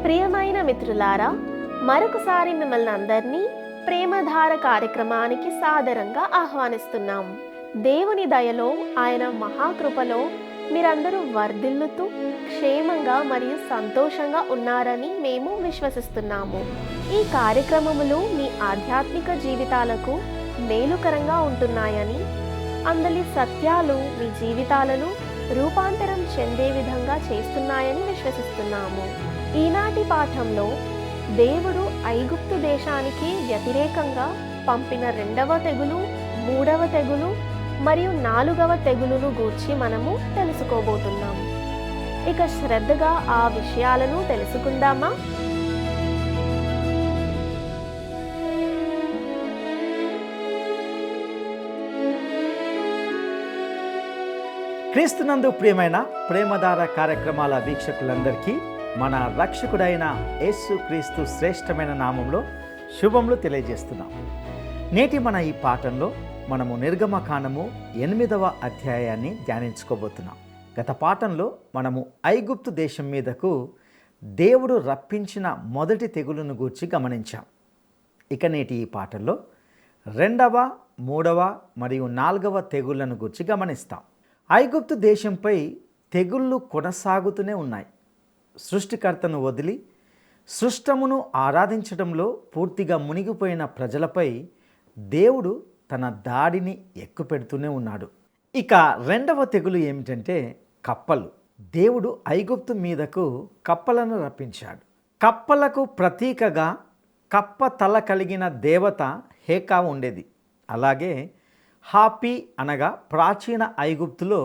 ప్రియమైన మిత్రులారా, మరొకసారి మిమ్మల్ని అందరినీ ప్రేమధార కార్యక్రమానికి సాదరంగా ఆహ్వానిస్తున్నాం. దేవుని దయలో, ఆయన మహాకృపలో మీరందరూ వర్ధిల్లుతూ క్షేమంగా మరియు సంతోషంగా ఉన్నారని మేము విశ్వసిస్తున్నాము. ఈ కార్యక్రమములు మీ ఆధ్యాత్మిక జీవితాలకు మేలుకరంగా ఉంటున్నాయని, అందలి సత్యాలు మీ జీవితాలను రూపాంతరం చెందే విధంగా చేస్తున్నాయని విశ్వసిస్తున్నాము. ఈనాటి పాఠంలో దేవుడు ఐగుప్తు దేశానికి వ్యతిరేకంగా పంపిన 2వ తెగులు, 3వ తెగులు మరియు 4వ తెగులును గూర్చి మనము తెలుసుకోబోతున్నాం. ఇక శ్రద్ధగా ఆ విషయాలను తెలుసుకుందామా? క్రీస్తునందు ప్రియమైన ప్రేమధార కార్యక్రమాల వీక్షకులందరికీ మన రక్షకుడైన యేసు క్రీస్తు శ్రేష్టమైన నామంలో శుభములు తెలియజేస్తున్నాం. నేటి మన ఈ పాఠంలో మనము నిర్గమకాండము 8వ అధ్యాయాన్ని ధ్యానించుకోబోతున్నాం. గత పాఠంలో మనము ఐగుప్తు దేశం మీదకు దేవుడు రప్పించిన మొదటి తెగులును గూర్చి గమనించాం. ఇక నేటి ఈ పాఠంలో 2వ, 3వ మరియు 4వ తెగుళ్లను గూర్చి గమనిస్తాం. ఐగుప్తు దేశంపై తెగుళ్ళు కొనసాగుతూనే ఉన్నాయి. సృష్టికర్తను వదిలి సృష్టమును ఆరాధించడంలో పూర్తిగా మునిగిపోయిన ప్రజలపై దేవుడు తన దాడిని ఎక్కుపెడుతూనే ఉన్నాడు. ఇక 2వ తెగులు ఏమిటంటే కప్పలు. దేవుడు ఐగుప్తు మీదకు కప్పలను రప్పించాడు. కప్పలకు ప్రతీకగా కప్ప తల కలిగిన దేవత హేకా ఉండేది. అలాగే హాపీ అనగా ప్రాచీన ఐగుప్తులో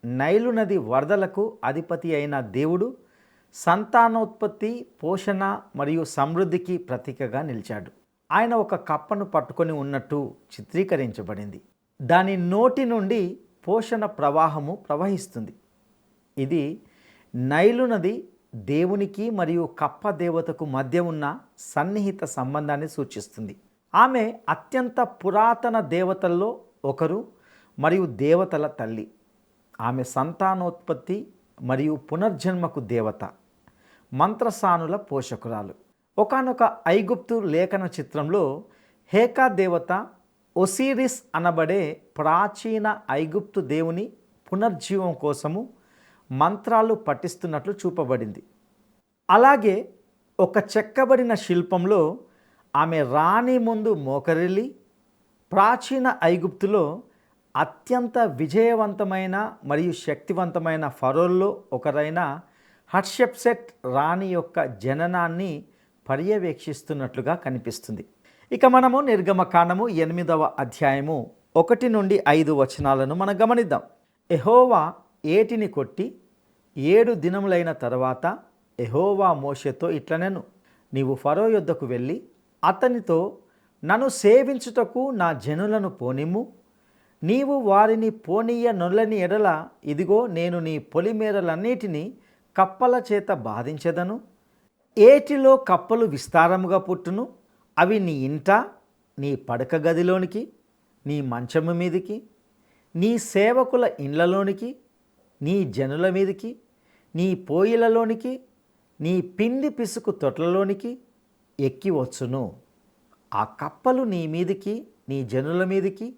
నైలు నది వరదలకు అధిపతి అయిన దేవుడు సంతానోత్పత్తి, పోషణ మరియు సమృద్ధికి ప్రతీకగా నిలిచాడు. ఆయన ఒక కప్పను పట్టుకొని ఉన్నట్టు చిత్రీకరించబడింది. దాని నోటి నుండి పోషణ ప్రవాహము ప్రవహిస్తుంది. ఇది నైలు నది దేవునికి మరియు కప్ప దేవతకు మధ్య ఉన్న సన్నిహిత సంబంధాన్ని సూచిస్తుంది. ఆమె అత్యంత పురాతన దేవతల్లో ఒకరు మరియు దేవతల తల్లి. ఆమె సంతానోత్పత్తి మరియు పునర్జన్మకు దేవత, మంత్రసానుల పోషకురాలు. ఒకానొక ఐగుప్తు లేఖన చిత్రంలో హేకా దేవత ఒసిరిస్ అనబడే ప్రాచీన ఐగుప్తు దేవుని పునర్జీవం కోసము మంత్రాలు పఠిస్తున్నట్లు చూపబడింది. అలాగే ఒక చెక్కబడిన శిల్పంలో ఆమె రాణి ముందు మోకరిల్లి ప్రాచీన ఐగుప్తులో అత్యంత విజయవంతమైన మరియు శక్తివంతమైన ఫరోల్లో ఒకరైన హట్షెప్సెట్ రాణి యొక్క జననాన్ని పర్యవేక్షిస్తున్నట్లుగా కనిపిస్తుంది. ఇక మనము నిర్గమకాండము 8వ అధ్యాయము 1 నుండి 5 వచనాలను మనం గమనిద్దాం. యెహోవా ఏటిని కొట్టి 7 దినములైన తర్వాత యెహోవా మోషేతో ఇట్లనెను, నీవు ఫరో యొద్దకు వెళ్ళి అతనితో, నన్ను సేవించుటకు నా జనులను పోనిమ్ము, నీవు వారిని పోనీయ నొల్లని ఎడల ఇదిగో నేను నీ పొలిమేరలన్నిటినీ కప్పల చేత బాధించెదను. ఏటిలో కప్పలు విస్తారముగా పుట్టును. అవి నీ ఇంట, నీ పడక గదిలోనికి, నీ మంచము మీదికి, నీ సేవకుల ఇండ్లలోనికి, నీ జనుల మీదికి, నీ పోయిలలోనికి, నీ పిండి పిసుకు తొట్లలోనికి ఎక్కి వచ్చును. ఆ కప్పలు నీ మీదికి, నీ జనుల మీదికి,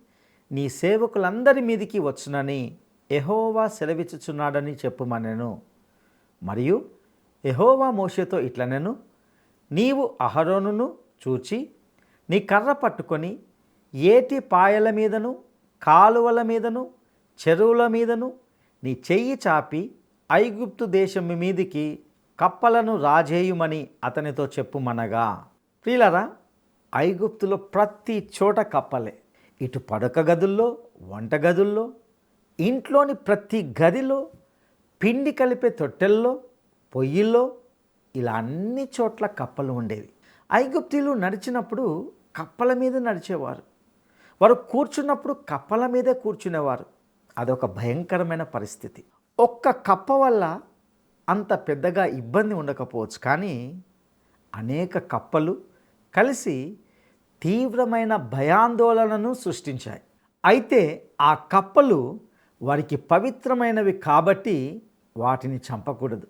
నీ సేవకులందరి మీదికి వచ్చునని యెహోవా సెలవిచ్చుచున్నాడని చెప్పుమనెను. మరియు యెహోవా మోషేతో ఇట్లనెను, నీవు అహరోనును చూచి నీ కర్ర పట్టుకొని ఏటి పాయల మీదను, కాలువల మీదను, చెరువుల మీదను నీ చెయ్యి చాపి ఐగుప్తు దేశం మీదికి కప్పలను రాజేయుమని అతనితో చెప్పుమనగా. ప్రియులారా, ఐగుప్తులో ప్రతి చోట కప్పలే. ఇటు పడక గదుల్లో, వంటగదుల్లో, ఇంట్లోని ప్రతి గదిలో, పిండి కలిపే తొట్టెల్లో, పొయ్యిల్లో, ఇలా అన్ని చోట్ల కప్పలు ఉండేవి. ఐగుప్తీయులు నడిచినప్పుడు కప్పల మీద నడిచేవారు. వారు కూర్చున్నప్పుడు కప్పల మీదే కూర్చునేవారు. అదొక భయంకరమైన పరిస్థితి. ఒక్క కప్ప వల్ల అంత పెద్దగా ఇబ్బంది ఉండకపోవచ్చు, కానీ అనేక కప్పలు కలిసి తీవ్రమైన భయాందోళనను సృష్టించాయి. అయితే ఆ కప్పలు వారికి పవిత్రమైనవి కాబట్టి వాటిని చంపకూడదు.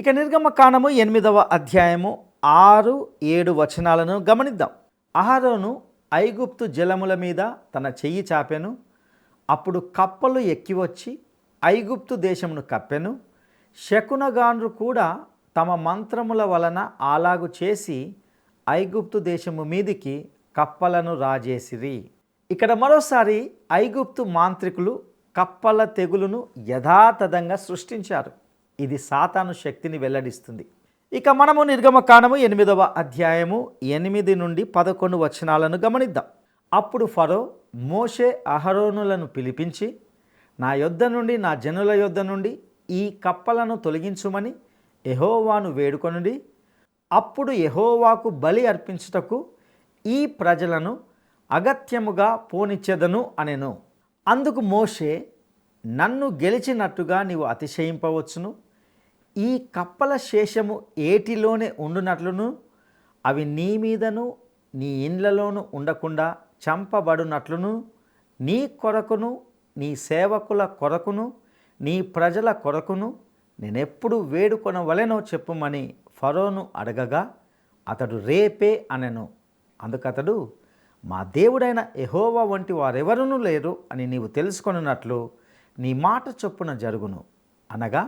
ఇక నిర్గమకాండము 8వ అధ్యాయము 6-7 వచనాలను గమనిద్దాం. అహరోను ఐగుప్తు జలముల మీద తన చెయ్యి చాపెను. అప్పుడు కప్పలు ఎక్కివచ్చి ఐగుప్తు దేశమును కప్పెను. శకునగాండ్రు కూడా తమ మంత్రముల వలన అలాగు చేసి ఐగుప్తు దేశము మీదికి కప్పలను రాజేసిరి. ఇక్కడ మరోసారి ఐగుప్తు మాంత్రికులు కప్పల తెగులును యథాతథంగా సృష్టించారు. ఇది సాతాను శక్తిని వెల్లడిస్తుంది. ఇక మనము నిర్గమకాండము 8వ అధ్యాయము 8-11 వచనాలను గమనిద్దాం. అప్పుడు ఫరో మోషే అహరోనులను పిలిపించి, నా యొద్ద నుండి నా జనుల యొద్ద నుండి ఈ కప్పలను తొలగించుమని యెహోవాను వేడుకొనుడి. అప్పుడు యెహోవాకు బలి అర్పించుటకు ఈ ప్రజలను అగత్యముగా పోనిచ్చెదను అనెను. అందుకు మోషే, నన్ను గెలిచినట్టుగా నీవు అతిశయింపవచ్చును. ఈ కప్పల శేషము ఏటిలోనే ఉండునట్లును అవి నీ మీదను నీ ఇండ్లలోనూ ఉండకుండా చంపబడునట్లును నీ కొరకును నీ సేవకుల కొరకును నీ ప్రజల కొరకును నేనెప్పుడు వేడుకొనవలెనో చెప్పుమని ఫరోను అడగగా అతడు రేపే అనెను. అందుకతడు, మా దేవుడైన యెహోవా వంటి వారెవరునూ లేరు అని నీవు తెలుసుకొనున్నట్లు నీ మాట చొప్పున జరుగును అనగా,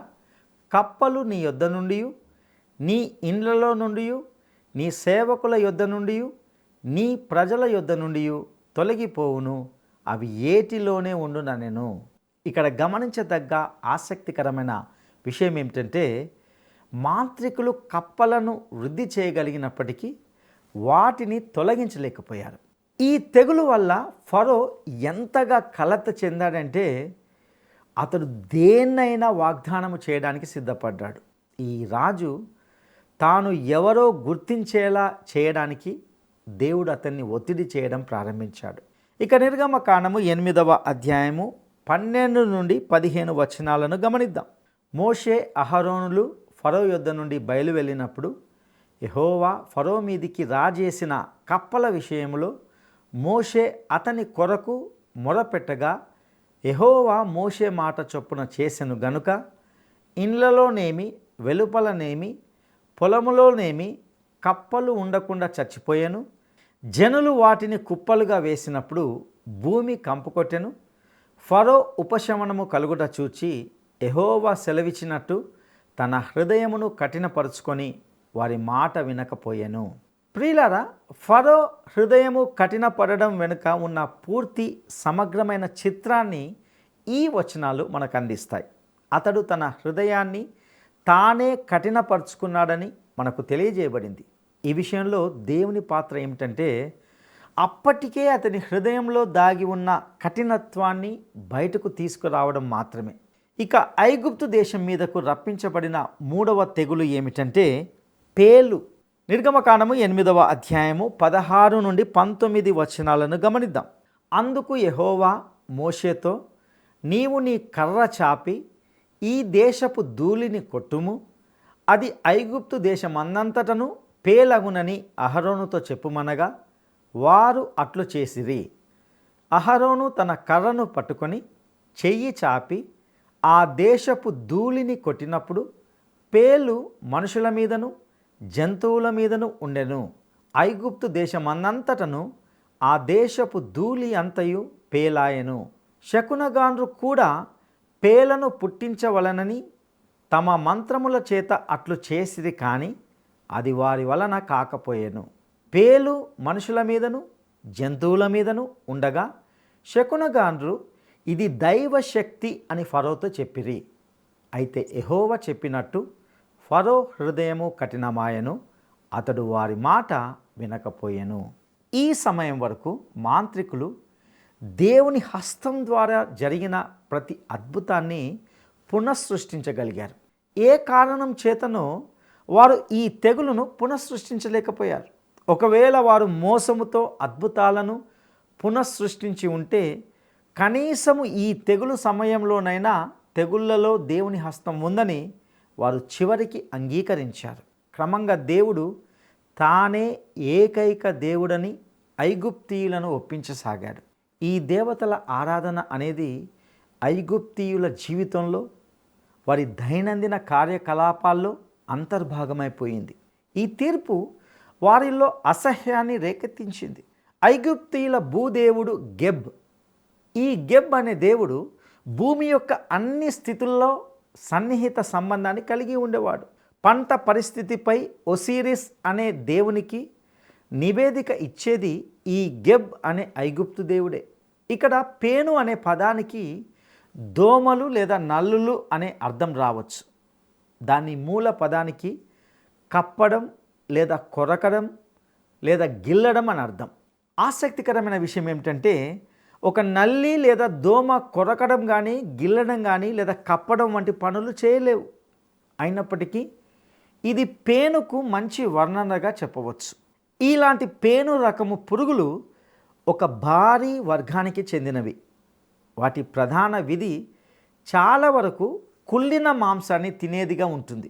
కప్పలు నీ యొద్ద నుండి నీ ఇండ్లలో నుండి నీ సేవకుల యొద్ద నుండి నీ ప్రజల యొద్ద నుండి తొలగిపోవును, అవి ఏటిలోనే ఉండుననెను. ఇక్కడ గమనించదగ్గ ఆసక్తికరమైన విషయం ఏమిటంటే, మాంత్రికులు కప్పలను వృద్ధి చేయగలిగినప్పటికీ వాటిని తొలగించలేకపోయారు. ఈ తెగులు వల్ల ఫరో ఎంతగా కలత చెందాడంటే అతడు దేన్నైనా వాగ్దానము చేయడానికి సిద్ధపడ్డాడు. ఈ రాజు తాను ఎవరో గుర్తించేలా చేయడానికి దేవుడు అతన్ని ఒత్తిడి చేయడం ప్రారంభించాడు. ఇక నిర్గమకాండము 8వ అధ్యాయము 12-15 వచనాలను గమనిద్దాం. మోషే అహరోనులు ఫరో యొద్ద నుండి బయలు వెళ్ళినప్పుడు యెహోవా ఫరో మీదికి రాజేసిన కప్పల విషయంలో మోషే అతని కొరకు మొరపెట్టగా యెహోవా మోషే మాట చొప్పున చేసెను గనుక ఇండ్లలోనేమి వెలుపలనేమి పొలములోనేమి కప్పలు ఉండకుండా చచ్చిపోయాను. జనులు వాటిని కుప్పలుగా వేసినప్పుడు భూమి కంపుకొట్టెను. ఫరో ఉపశమనము కలుగుట చూచి యెహోవా సెలవిచ్చినట్టు తన హృదయమును కఠినపరుచుకొని వారి మాట వినకపోయెను. ప్రియులారా, ఫరో హృదయము కఠినపడడం వెనుక ఉన్న పూర్తి సమగ్రమైన చిత్రాన్ని ఈ వచనాలు మనకు అందిస్తాయి. అతడు తన హృదయాన్ని తానే కఠినపరుచుకున్నాడని మనకు తెలియజేయబడింది. ఈ విషయంలో దేవుని పాత్ర ఏమిటంటే, అప్పటికే అతని హృదయంలో దాగి ఉన్న కఠినత్వాన్ని బయటకు తీసుకురావడం మాత్రమే. ఇక ఐగుప్తు దేశం మీదకు రప్పించబడిన 3వ తెగులు ఏమిటంటే పేలు. నిర్గమకాండము 8వ అధ్యాయము 16-19 వచనాలను గమనిద్దాం. అందుకు యెహోవా మోషేతో, నీవు నీ కర్ర చాపి ఈ దేశపు ధూళిని కొట్టుము, అది ఐగుప్తు దేశమందంతటను పేలగునని అహరోనుతో చెప్పుమనగా వారు అట్లు చేసిరి. అహరోను తన కర్రను పట్టుకొని చెయ్యి చాపి ఆ దేశపు ధూళిని కొట్టినప్పుడు పేలు మనుషుల మీదను జంతువుల మీదను ఉండెను. ఐగుప్తు దేశమన్నంతటను ఆ దేశపు ధూళి అంతయు పేలాయెను. శకునగాండ్రు కూడా పేలను పుట్టించవలనని తమ మంత్రముల చేత అట్లు చేసిరి, కానీ అది వారి వలన కాకపోయెను. పేలు మనుషుల మీదను జంతువుల మీదను ఉండగా శకునగాండ్రు ఇది దైవశక్తి అని ఫరోతో చెప్పిరి. అయితే యెహోవా చెప్పినట్టు ఫరో హృదయము కఠినమాయెను, అతడు వారి మాట వినకపోయెను. ఈ సమయం వరకు మాంత్రికులు దేవుని హస్తం ద్వారా జరిగిన ప్రతి అద్భుతాన్ని పునఃసృష్టించగలిగారు. ఏ కారణం చేతనో వారు ఈ తెగులును పునఃసృష్టించలేకపోయారు. ఒకవేళ వారు మోసముతో అద్భుతాలను పునఃసృష్టించి ఉంటే కనీసము ఈ తెగులు సమయంలోనైనా తెగుళ్లలో దేవుని హస్తం ఉందని వారు చివరికి అంగీకరించారు. క్రమంగా దేవుడు తానే ఏకైక దేవుడని ఐగుప్తీయులను ఒప్పించసాగాడు. ఈ దేవతల ఆరాధన అనేది ఐగుప్తీయుల జీవితంలో వారి దైనందిన కార్యకలాపాల్లో అంతర్భాగమైపోయింది. ఈ తీర్పు వారిలో అసహ్యాన్ని రేకెత్తించింది. ఐగుప్తీయుల భూదేవుడు గెబ్. ఈ గెబ్ అనే దేవుడు భూమి యొక్క అన్ని స్థితుల్లో సన్నిహిత సంబంధాన్ని కలిగి ఉండేవాడు. పంట పరిస్థితిపై ఒసిరిస్ అనే దేవునికి నివేదిక ఇచ్చేది ఈ గెబ్ అనే ఐగుప్తు దేవుడే. ఇక్కడ పేను అనే పదానికి దోమలు లేదా నల్లులు అనే అర్థం రావచ్చు. దాని మూల పదానికి కప్పడం లేదా కొరకడం లేదా గిల్లడం అని అర్థం. ఆసక్తికరమైన విషయం ఏమిటంటే, ఒక నల్లి లేదా దోమ కొరకడం కానీ గిల్లడం కానీ లేదా కప్పడం వంటి పనులు చేయలేవు. అయినప్పటికీ ఇది పేనుకు మంచి వర్ణనగా చెప్పవచ్చు. ఇలాంటి పేను రకము పురుగులు ఒక భారీ వర్గానికి చెందినవి. వాటి ప్రధాన విధి చాలా వరకు కుళ్ళిన మాంసాన్ని తినేదిగా ఉంటుంది.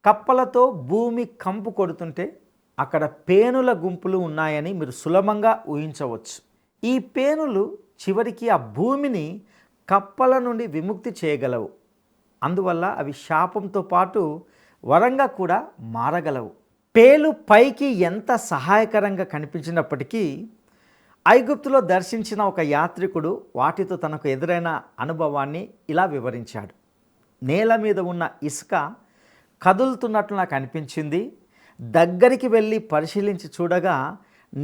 కప్పలతో భూమి కంపు కొడుతుంటే అక్కడ పేనుల గుంపులు ఉన్నాయని మీరు సులభంగా ఊహించవచ్చు. ఈ పేనులు చివరికి ఆ భూమిని కప్పల నుండి విముక్తి చేయగలవు. అందువల్ల అవి శాపంతో పాటు వరంగా కూడా మారగలవు. పేలు పైకి ఎంత సహాయకరంగా కనిపించినప్పటికీ ఐగుప్తులో దర్శించిన ఒక యాత్రికుడు వాటితో తనకు ఎదురైన అనుభవాన్ని ఇలా వివరించాడు. నేల మీద ఉన్న ఇసుక కదులుతున్నట్లు నాకు అనిపించింది. దగ్గరికి వెళ్ళి పరిశీలించి చూడగా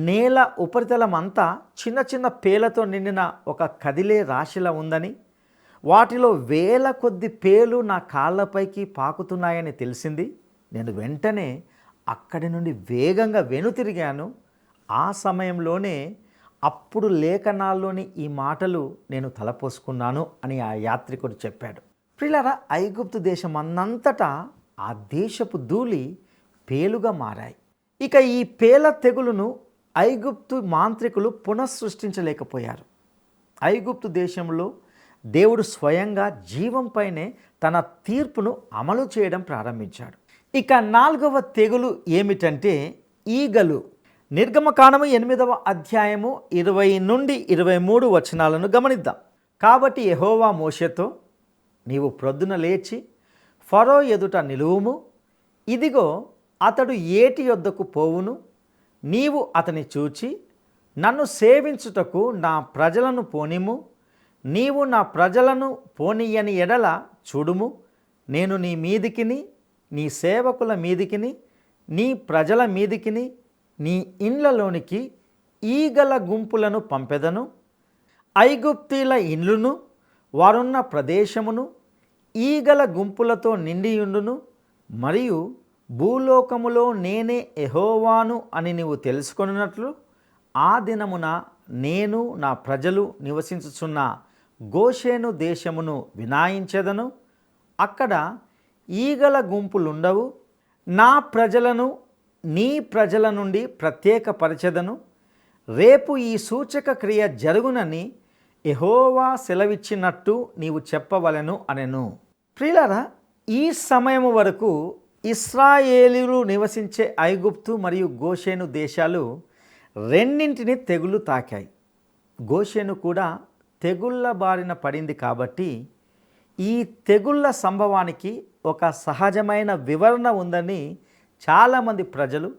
నేల ఉపరితలం అంతా చిన్న చిన్న పేలతో నిండిన ఒక కదిలే రాశిలా ఉందని, వాటిలో వేల కొద్ది పేలు నా కాళ్ళపైకి పాకుతున్నాయని తెలిసింది. నేను వెంటనే అక్కడి నుండి వేగంగా వెనుతిరిగాను. ఆ సమయంలోనే అప్పుడు లేఖనాల్లోని ఈ మాటలు నేను తలపోసుకున్నాను అని ఆ యాత్రికుడు చెప్పాడు. ప్రియులారా, ఐగుప్తు దేశం అన్నంతటా ఆ దేశపు ధూళి పేలుగా మారాయి. ఇక ఈ పేల తెగులును ఐగుప్తు మాంత్రికులు పునఃసృష్టించలేకపోయారు. ఐగుప్తు దేశంలో దేవుడు స్వయంగా జీవంపైనే తన తీర్పును అమలు చేయడం ప్రారంభించాడు. ఇక 4వ తెగులు ఏమిటంటే ఈగలు. నిర్గమకాండము 8వ అధ్యాయము 20 నుండి 23 వచనాలను గమనిద్దాం. కాబట్టి యెహోవా మోషేతో, నీవు ప్రొద్దున లేచి ఫరో ఎదుట నిలువుము. ఇదిగో అతడు ఏటి యొద్దకు పోవును. నీవు అతని చూచి నన్ను సేవించుటకు నా ప్రజలను పోనిము. నీవు నా ప్రజలను పోనీయని ఎడల చూడుము, నేను నీ మీదికిని నీ సేవకుల మీదికిని నీ ప్రజల మీదికిని నీ ఇండ్లలోనికి ఈగల గుంపులను పంపెదను. ఐగుప్తీల ఇండ్లును వారున్న ప్రదేశమును ఈగల గుంపులతో నిండియుండును. మరియు భూలోకములో నేనే యెహోవాను అని నీవు తెలుసుకొనున్నట్లు ఆ దినమున నేను నా ప్రజలు నివసించుచున్న గోషేను దేశమును వినాయించెదను. అక్కడ ఈగల గుంపులుండవు. నా ప్రజలను నీ ప్రజల నుండి ప్రత్యేకపరచెదను. రేపు ఈ సూచక క్రియ జరుగునని యెహోవా సెలవిచ్చినట్టు నీవు చెప్పవలెను అనెను. ప్రియులారా, ఈ సమయం వరకు ఇశ్రాయేలీయులు నివసించే ఐగుప్తు మరియు గోషేను దేశాలు రెండింటిని తెగులు తాకాయి. గోషేను కూడా తెగుళ్ళ బారిన పడింది. కాబట్టి ఈ తెగుళ్ళ సంభవానికి ఒక సహజమైన వివరణ ఉందని చాలామంది ప్రజలు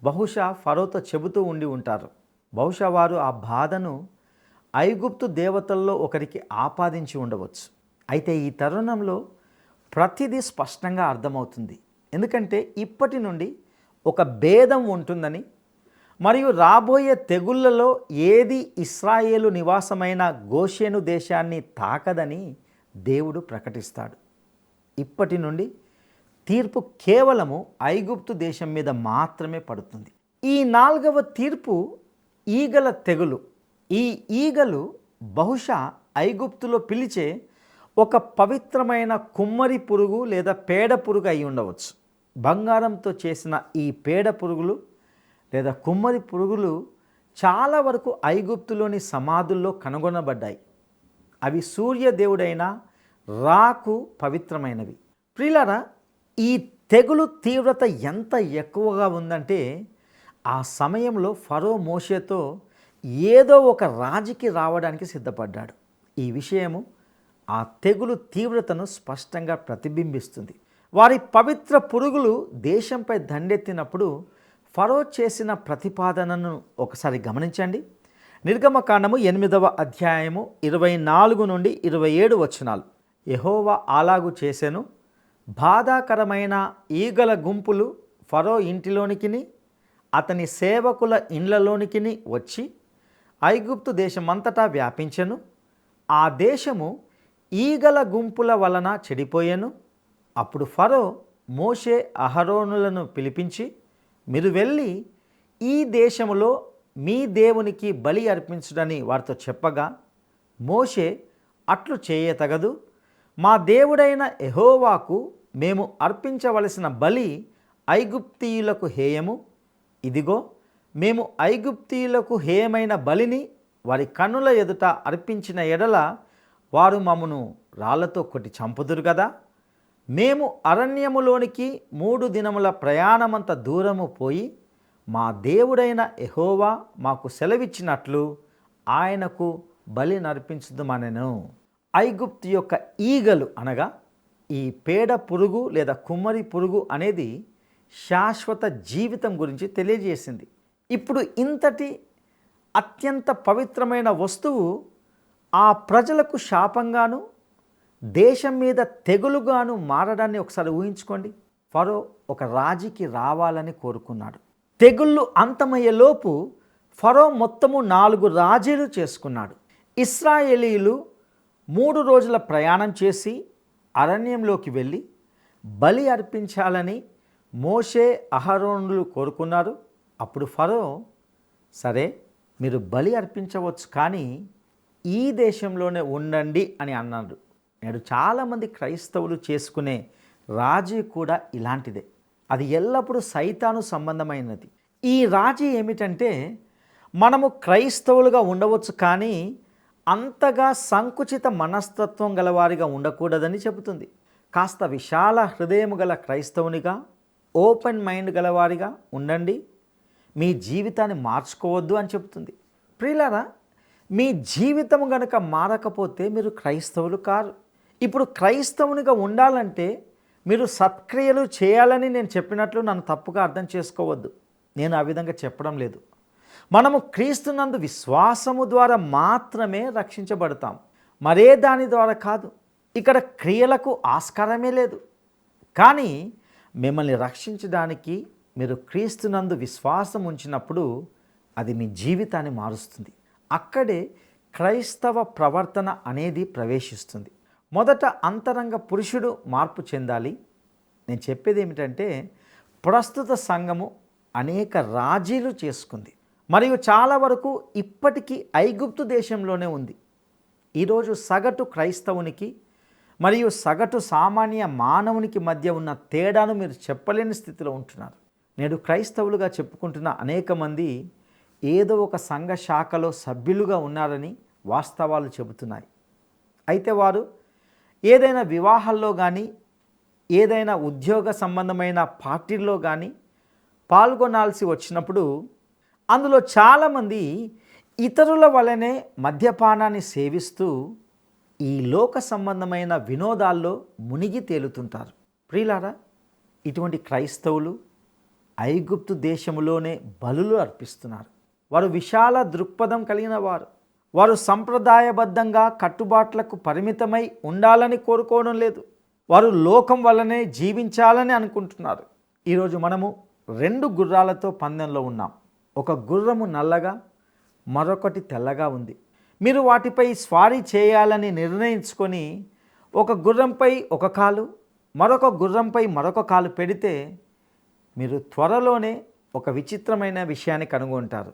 బహుశా ఫరోతో చెబుతూ ఉండి ఉంటారు. బహుశా వారు ఆ బాధను ఐగుప్తు దేవతల్లో ఒకరికి ఆపాదించి ఉండవచ్చు. అయితే ఈ తరుణంలో ప్రతిదీ స్పష్టంగా అర్థమవుతుంది. ఎందుకంటే ఇప్పటి నుండి ఒక భేదం ఉంటుందని, మరియు రాబోయే తెగుళ్లలో ఏది ఇశ్రాయేలు నివాసమైన గోషేను దేశాన్ని తాకదని దేవుడు ప్రకటిస్తాడు. ఇప్పటి నుండి తీర్పు కేవలము ఐగుప్తు దేశం మీద మాత్రమే పడుతుంది. ఈ 4వ తీర్పు ఈగల తెగులు. ఈ ఈగలు బహుశా ఐగుప్తులో పిలిచే ఒక పవిత్రమైన కుమ్మరి పురుగు లేదా పేడ పురుగు అయి ఉండవచ్చు. బంగారంతో చేసిన ఈ పేడ పురుగులు లేదా కుమ్మరి పురుగులు చాలా వరకు ఐగుప్తులోని సమాధుల్లో కనుగొనబడ్డాయి. అవి సూర్యదేవుడైన రాకు పవిత్రమైనవి. ప్రియులారా, ఈ తెగులు తీవ్రత ఎంత ఎక్కువగా ఉందంటే ఆ సమయంలో ఫరో మోషేతో ఏదో ఒక రాజుకి రావడానికి సిద్ధపడ్డాడు. ఈ విషయము ఆ తెగులు తీవ్రతను స్పష్టంగా ప్రతిబింబిస్తుంది. వారి పవిత్ర పురుగులు దేశంపై దండెత్తినప్పుడు ఫరో చేసిన ప్రతిపాదనను ఒకసారి గమనించండి. నిర్గమకాండము 8వ అధ్యాయము 24 నుండి 27 వచనాలు. యెహోవా అలాగు చేసెను, బాధాకరమైన ఈగల గుంపులు ఫరో ఇంటిలోనికిని అతని సేవకుల ఇండ్లలోనికిని వచ్చి ఐగుప్తు దేశమంతటా వ్యాపించెను. ఆ దేశము ఈగల గుంపుల వలన చెడిపోయెను. అప్పుడు ఫరో మోషే అహరోనులను పిలిపించి, మీరు వెళ్ళి ఈ దేశములో మీ దేవునికి బలి అర్పించుడని వారితో చెప్పగా, మోషే అట్లు చేయతగదు, మా దేవుడైన యెహోవాకు మేము అర్పించవలసిన బలి ఐగుప్తీయులకు హేయము. ఇదిగో మేము ఐగుప్తీయులకు హేయమైన బలిని వారి కన్నుల ఎదుట అర్పించిన ఎడల వారు మమ్మను రాళ్లతో కొట్టి చంపుదురు కదా. మేము అరణ్యములోనికి 3 దినముల ప్రయాణమంత దూరము పోయి మా దేవుడైన యెహోవా మాకు సెలవిచ్చినట్లు ఆయనకు బలి నర్పించుదుమనెను. ఐగుప్తు యొక్క ఈగలు అనగా ఈ పేడ పురుగు లేదా కుమ్మరి పురుగు అనేది శాశ్వత జీవితం గురించి తెలియజేసింది. ఇప్పుడు ఇంతటి అత్యంత పవిత్రమైన వస్తువు ఆ ప్రజలకు శాపంగాను దేశం మీద తెగులుగాను మారడాన్ని ఒకసారి ఊహించుకోండి. ఫరో ఒక రాజుకి రావాలని కోరుకున్నాడు. తెగుళ్ళు అంతమయ్యేలోపు ఫరో మొత్తము 4 రాజీలు చేసుకున్నాడు. ఇశ్రాయేలీయులు 3 రోజుల ప్రయాణం చేసి అరణ్యంలోకి వెళ్ళి బలి అర్పించాలని మోషే అహరోనులు కోరుకున్నారు. అప్పుడు ఫరో, సరే మీరు బలి అర్పించవచ్చు, కానీ ఈ దేశంలోనే ఉండండి అని అన్నాడు. నేడు చాలామంది క్రైస్తవులు చేసుకునే రాజీ కూడా ఇలాంటిదే. అది ఎల్లప్పుడూ సైతాను సంబంధమైనది. ఈ రాజీ ఏమిటంటే, మనము క్రైస్తవులుగా ఉండవచ్చు, కానీ అంతగా సంకుచిత మనస్తత్వం గలవారిగా ఉండకూడదని చెబుతుంది. కాస్త విశాల హృదయము గల క్రైస్తవునిగా, ఓపెన్ మైండ్ గలవారిగా ఉండండి, మీ జీవితాన్ని మార్చుకోవద్దు అని చెబుతుంది. ప్రియులారా, మీ జీవితం గనుక మారకపోతే మీరు క్రైస్తవులు కారు. ఇప్పుడు క్రైస్తవునిగా ఉండాలంటే మీరు సత్క్రియలు చేయాలని నేను చెప్పినట్లు నన్ను తప్పుగా అర్థం చేసుకోవద్దు. నేను ఆ విధంగా చెప్పడం లేదు. మనము క్రీస్తునందు విశ్వాసము ద్వారా మాత్రమే రక్షించబడతాం, మరే దాని ద్వారా కాదు. ఇక్కడ క్రియలకు ఆస్కారమే లేదు. కానీ మిమ్మల్ని రక్షించడానికి మీరు క్రీస్తునందు విశ్వాసం ఉంచినప్పుడు అది మీ జీవితాన్ని మారుస్తుంది. అక్కడే క్రైస్తవ ప్రవర్తన అనేది ప్రవేశిస్తుంది. మొదట అంతరంగ పురుషుడు మార్పు చెందాలి. నేను చెప్పేది ఏమిటంటే, ప్రస్తుత సంఘము అనేక రాజీలు చేసుకుంది, మరియు చాలా వరకు ఇప్పటికీ ఐగుప్తు దేశంలోనే ఉంది. ఈరోజు సగటు క్రైస్తవునికి మరియు సగటు సామాన్య మానవునికి మధ్య ఉన్న తేడాను మీరు చెప్పలేని స్థితిలో ఉంటున్నారు. నేడు క్రైస్తవులుగా చెప్పుకుంటున్న అనేక మంది ఏదో ఒక సంఘ శాఖలో సభ్యులుగా ఉన్నారని వాస్తవాలు చెబుతున్నాయి. అయితే వారు ఏదైనా వివాహాల్లో కానీ, ఏదైనా ఉద్యోగ సంబంధమైన పార్టీల్లో కానీ పాల్గొనాల్సి వచ్చినప్పుడు అందులో చాలామంది ఇతరుల వలనే మద్యపానాన్ని సేవిస్తూ ఈ లోక సంబంధమైన వినోదాల్లో మునిగి తేలుతుంటారు. ప్రియులారా, ఇటువంటి క్రైస్తవులు ఐగుప్తు దేశములోనే బలులు అర్పిస్తున్నారు. వారు విశాల దృక్పథం కలిగిన వారు. వారు సంప్రదాయబద్ధంగా కట్టుబాట్లకు పరిమితమై ఉండాలని కోరుకోవడం లేదు. వారు లోకం వల్లనే జీవించాలని అనుకుంటున్నారు. ఈరోజు మనము 2 గుర్రాలతో పందెంలో ఉన్నాం. ఒక గుర్రము నల్లగా, మరొకటి తెల్లగా ఉంది. మీరు వాటిపై స్వారీ చేయాలని నిర్ణయించుకొని ఒక గుర్రంపై ఒక కాలు, మరొక గుర్రంపై మరొక కాలు పెడితే మీరు త్వరలోనే ఒక విచిత్రమైన విషయాన్ని కనుగొంటారు.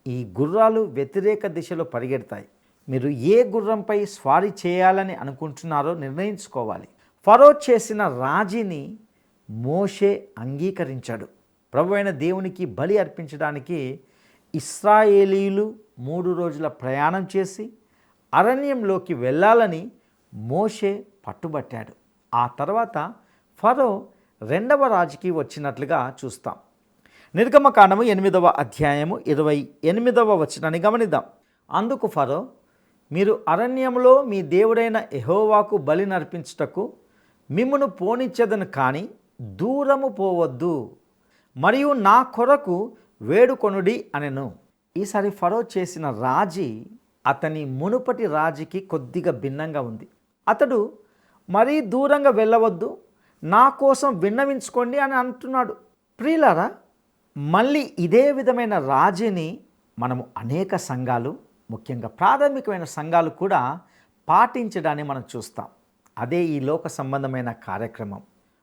ఈ గుర్రాలు వ్యతిరేక దిశలో పరిగెడతాయి. మీరు ఏ గుర్రంపై స్వారీ చేయాలని అనుకుంటున్నారో నిర్ణయించుకోవాలి. ఫరో చేసిన రాజీని మోషే అంగీకరించాడు. ప్రభువైన దేవునికి బలి అర్పించడానికి ఇశ్రాయేలీయులు 3 రోజుల ప్రయాణం చేసి అరణ్యంలోకి వెళ్ళాలని మోషే పట్టుబట్టాడు. ఆ తర్వాత ఫరో 2వ రాజుకి వచ్చినట్లుగా చూస్తాం. నిర్గమకాండము 8వ అధ్యాయము 28వ వచనాన్ని గమనిద్దాం. అందుకు ఫరో, మీరు అరణ్యంలో మీ దేవుడైన యెహోవాకు బలి నర్పించుటకు మిమ్మును పోనిచ్చేదను కానీ దూరము పోవద్దు, మరియు నా కొరకు వేడుకొనుడి అనెను. ఈసారి ఫరో చేసిన రాజీ అతని మునుపటి రాజుకి కొద్దిగా భిన్నంగా ఉంది. అతడు మరీ దూరంగా వెళ్ళవద్దు, నా కోసం విన్నవించుకోండి అని అంటున్నాడు. ప్రియులారా, మళ్ళీ ఇదే విధమైన రాజీని మనము అనేక సంఘాలు, ముఖ్యంగా ప్రాథమికమైన సంఘాలు కూడా పాటించడాన్ని మనం చూస్తాం. అదే ఈ లోక సంబంధమైన కార్యక్రమం.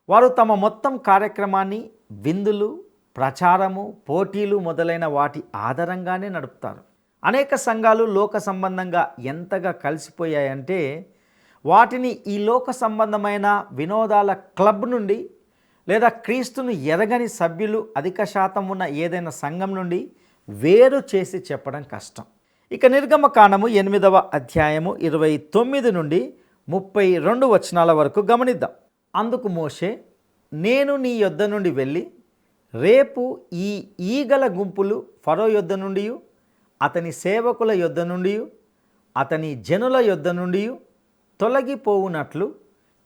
వారు తమ మొత్తం కార్యక్రమాన్ని విందులు, ప్రచారము, పోటీలు మొదలైన వాటి ఆధారంగానే నడుపుతారు. అనేక సంఘాలు లోక సంబంధంగా ఎంతగా కలిసిపోయాయంటే వాటిని ఈ లోక సంబంధమైన వినోదాల క్లబ్ నుండి లేదా క్రీస్తును ఎరగని సభ్యులు అధిక శాతం ఉన్న ఏదైనా సంఘం నుండి వేరు చేసి చెప్పడం కష్టం. ఇక నిర్గమకాండము 8వ అధ్యాయము 29 నుండి 32 వచనాల వరకు గమనిద్దాం. అందుకు మోషే, నేను నీ యొద్ద నుండి వెళ్ళి రేపు ఈ ఈగల గుంపులు ఫరో యొద్ద నుండి, అతని సేవకుల యొద్ద నుండి, అతని జనుల యొద్ద నుండి తొలగిపోవునట్లు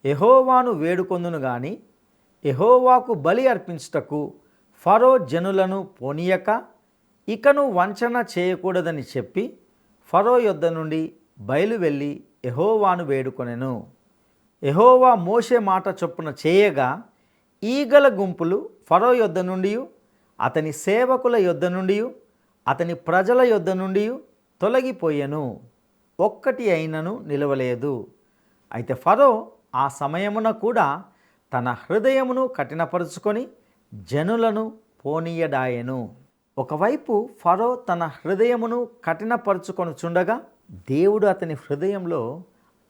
యెహోవాను వేడుకొందును గాని యెహోవాకు బలి అర్పించుటకు ఫరో జనులను పోనీయక ఇకను వంచన చేయకూడదని చెప్పి ఫరో యొద్ద నుండి బయలు వెళ్ళి యెహోవాను వేడుకొనెను. యెహోవా మోషే మాట చొప్పున చేయగా ఈగల గుంపులు ఫరో యొద్ద నుండి, అతని సేవకుల యొద్ద నుండి, అతని ప్రజల యొద్ద నుండి తొలగిపోయెను, ఒక్కటి అయినను నిలవలేదు. అయితే ఫరో ఆ సమయమున కూడా తన హృదయమును కఠినపరుచుకొని జనులను పోనీయడాయెను. ఒకవైపు ఫరో తన హృదయమును కఠినపరుచుకొని చుండగా దేవుడు అతని హృదయంలో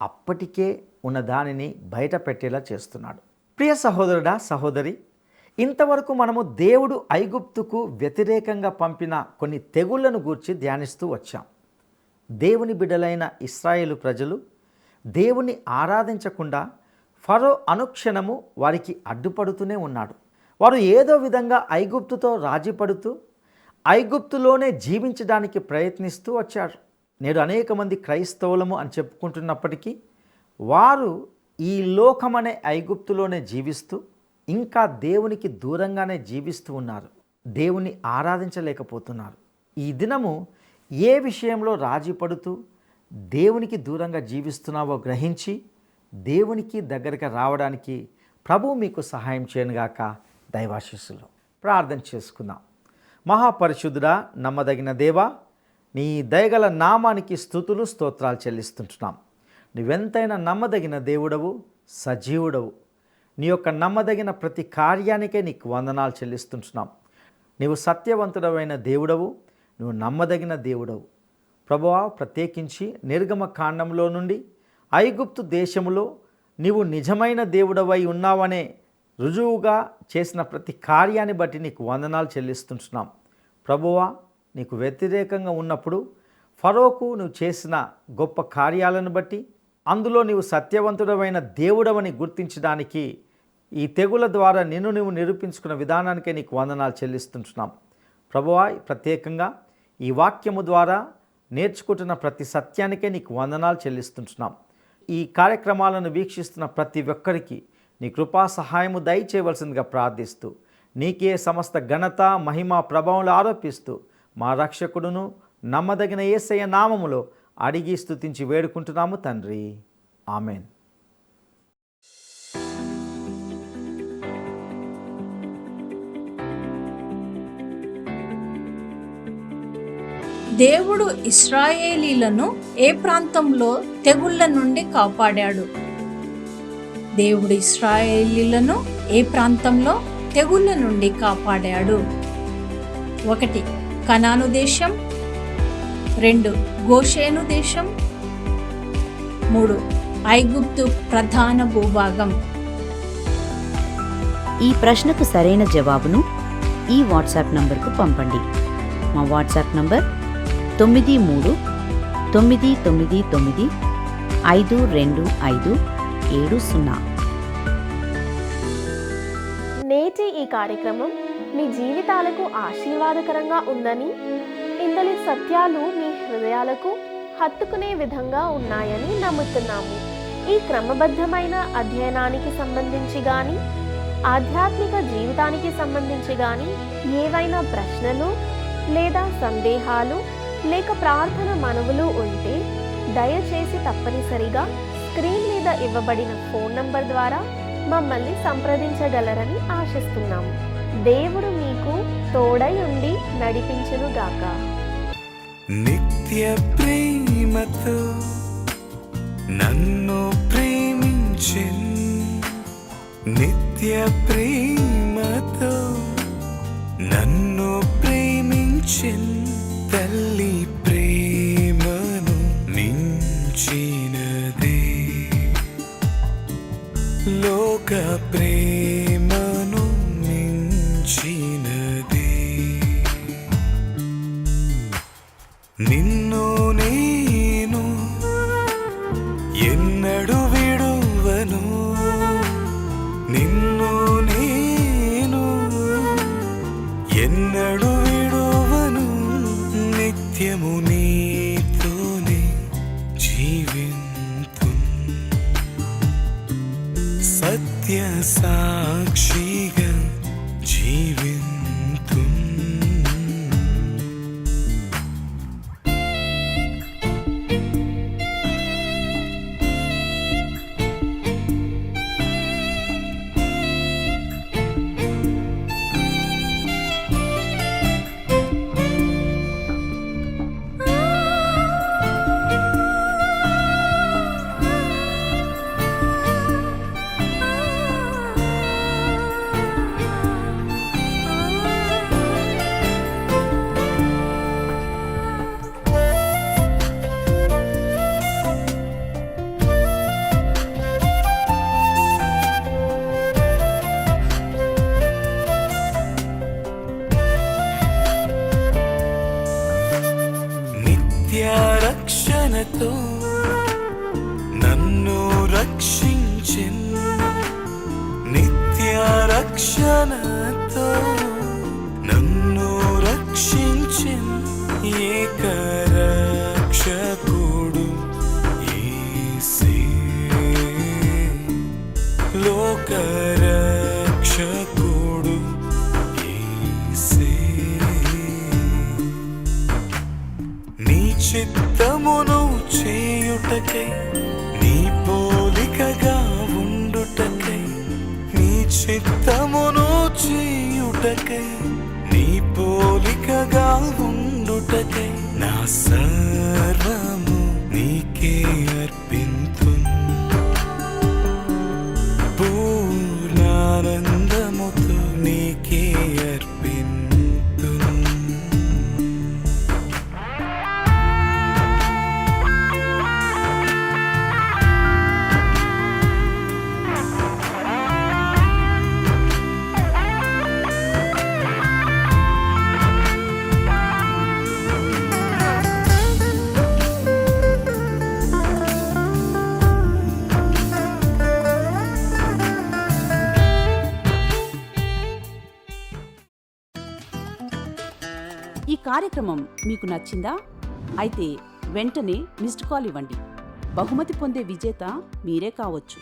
అప్పటికే ఉన్న దానిని బయట పెట్టేలా చేస్తున్నాడు. ప్రియ సహోదరుడా, సహోదరి, ఇంతవరకు మనము దేవుడు ఐగుప్తుకు వ్యతిరేకంగా పంపిన కొన్ని తెగుళ్లను గూర్చి ధ్యానిస్తూ వచ్చాం. దేవుని బిడ్డలైన ఇశ్రాయేలు ప్రజలు దేవుని ఆరాధించకుండా ఫరో అనుక్షణము వారికి అడ్డుపడుతూనే ఉన్నాడు. వారు ఏదో విధంగా ఐగుప్తుతో రాజీపడుతూ ఐగుప్తులోనే జీవించడానికి ప్రయత్నిస్తూ వచ్చారు. నేడు అనేక మంది క్రైస్తవులము అని చెప్పుకుంటున్నప్పటికీ వారు ఈ లోకమనే ఐగుప్తులోనే జీవిస్తూ ఇంకా దేవునికి దూరంగానే జీవిస్తూ ఉన్నారు. దేవుని ఆరాధించలేకపోతున్నారు. ఈ దినము ఏ విషయంలో రాజీ పడుతూ దేవునికి దూరంగా జీవిస్తున్నావో గ్రహించి దేవునికి దగ్గరగా రావడానికి ప్రభువు మీకు సహాయం చేయనుగాక. దైవాశీస్సులు ప్రార్థన చేసుకుందాం. మహాపరిశుద్ధుడా, నమ్మదగిన దేవా, నీ దయగల నామానికి స్తుతులు స్తోత్రాలు చెల్లిస్తుంటున్నాం. నువ్వెంతైనా నమ్మదగిన దేవుడవు, సజీవుడవు. నీ యొక్క నమ్మదగిన ప్రతి కార్యానికే నీకు వందనాలు చెల్లిస్తుంటున్నాం. నీవు సత్యవంతుడవైన దేవుడవు, నువ్వు నమ్మదగిన దేవుడవు. ప్రభువా, ప్రత్యేకించి నిర్గమకాండంలో నుండి ఐగుప్తు దేశములో నీవు నిజమైన దేవుడవై ఉన్నావనే రుజువుగా చేసిన ప్రతి కార్యాన్ని బట్టి నీకు వందనాలు చెల్లిస్తుంటున్నాం. ప్రభువా, నీకు వ్యతిరేకంగా ఉన్నప్పుడు ఫరోకు నువ్వు చేసిన గొప్ప కార్యాలను బట్టి అందులో నీవు సత్యవంతుడమైన దేవుడవని గుర్తించడానికి ఈ తెగుల ద్వారా నిన్ను నువ్వు నిరూపించుకున్న విధానానికే నీకు వందనాలు చెల్లిస్తుంటున్నాం. ప్రభువా, ప్రత్యేకంగా ఈ వాక్యము ద్వారా నేర్చుకుంటున్న ప్రతి సత్యానికే నీకు వందనాలు చెల్లిస్తుంటున్నాం. ఈ కార్యక్రమాలను వీక్షిస్తున్న ప్రతి ఒక్కరికి నీ కృపా సహాయము దయచేయవలసిందిగా ప్రార్థిస్తూ నీకే సమస్త ఘనత, మహిమ, ప్రభావాలు ఆరోపిస్తూ మా రక్షకుడును నమ్మదగిన యేసయ్య నామములో అడిగి స్తుతించి వేడుకుంటున్నాము తండ్రి. ఆమెన్. దేవుడు ఇశ్రాయేలీలను ఏ ప్రాంతంలో తెగుళ్ళ నుండి కాపాడాడు? దేవుడు ఇశ్రాయేలీలను ఏ ప్రాంతంలో తెగుళ్ళ నుండి కాపాడాడు? 1 కనాను దేశం, 2 గోషేను దేశం, 3 ఐగుప్తు ప్రధాన భూభాగం. ఈ ప్రశ్నకు సరైన జవాబును ఈ వాట్సాప్ నంబర్కు పంపండి. మా వాట్సాప్ నంబర్ 9399952570. నేటి ఈ కార్యక్రమం మీ జీవితాలకు ఆశీర్వాదకరంగా ఉందని, ఇందలి సత్యాలు మీ హృదయాలకు హత్తుకునే విధంగా ఉన్నాయని నమ్ముతున్నాము. ఈ ఈ క్రమబద్ధమైన అధ్యయనానికి సంబంధించి కానీ ఆధ్యాత్మిక జీవితానికి సంబంధించి కానీ ఏవైనా ప్రశ్నలు లేదా సందేహాలు లేక ప్రార్థన మనవులు ఉంటే దయచేసి తప్పనిసరిగా స్క్రీన్ మీద ఇవ్వబడిన ఫోన్ నంబర్ ద్వారా మమ్మల్ని సంప్రదించగలరని ఆశిస్తున్నాము. దేవుడు మీకు తోడై ఉండి నడిపించునుగాక. నిత్య ప్రేమతో నన్ను ప్రేమించెన్, నిత్య ప్రేమతో నన్ను ప్రేమించెన్. తల్లి ప్రేమను మించినదే, లోక ప్రేమను మించినదే. నిన్ను నేను ఎన్నడు విడువను, నిన్ను నేను ఎన్నడు విడువను. నిత్యము నీతోనే జీవింతు, సత్య సాక్షిగా జీవింతు. రక్షణతో నన్ను రక్షించెన్, నిత్య రక్షణతో నన్ను రక్షించెన్. ఏక రక్షకుడు యేసే, లోక రక్షకుడు యేసే. నీ చిత్తమును చేయుటకై, నీ పోలికగా ఉండుటకై, నీ చిత్తమును చేయుటకై, నీ పోలికగా ఉండుటకై నా సర్వము నీకే అర్పింతు. పూర్ణానందముతో నీకే అర్పింతు. ఈ కార్యక్రమం మీకు నచ్చిందా? అయితే వెంటనే మిస్డ్ కాల్ ఇవ్వండి. బహుమతి పొందే విజేత మీరే కావచ్చు.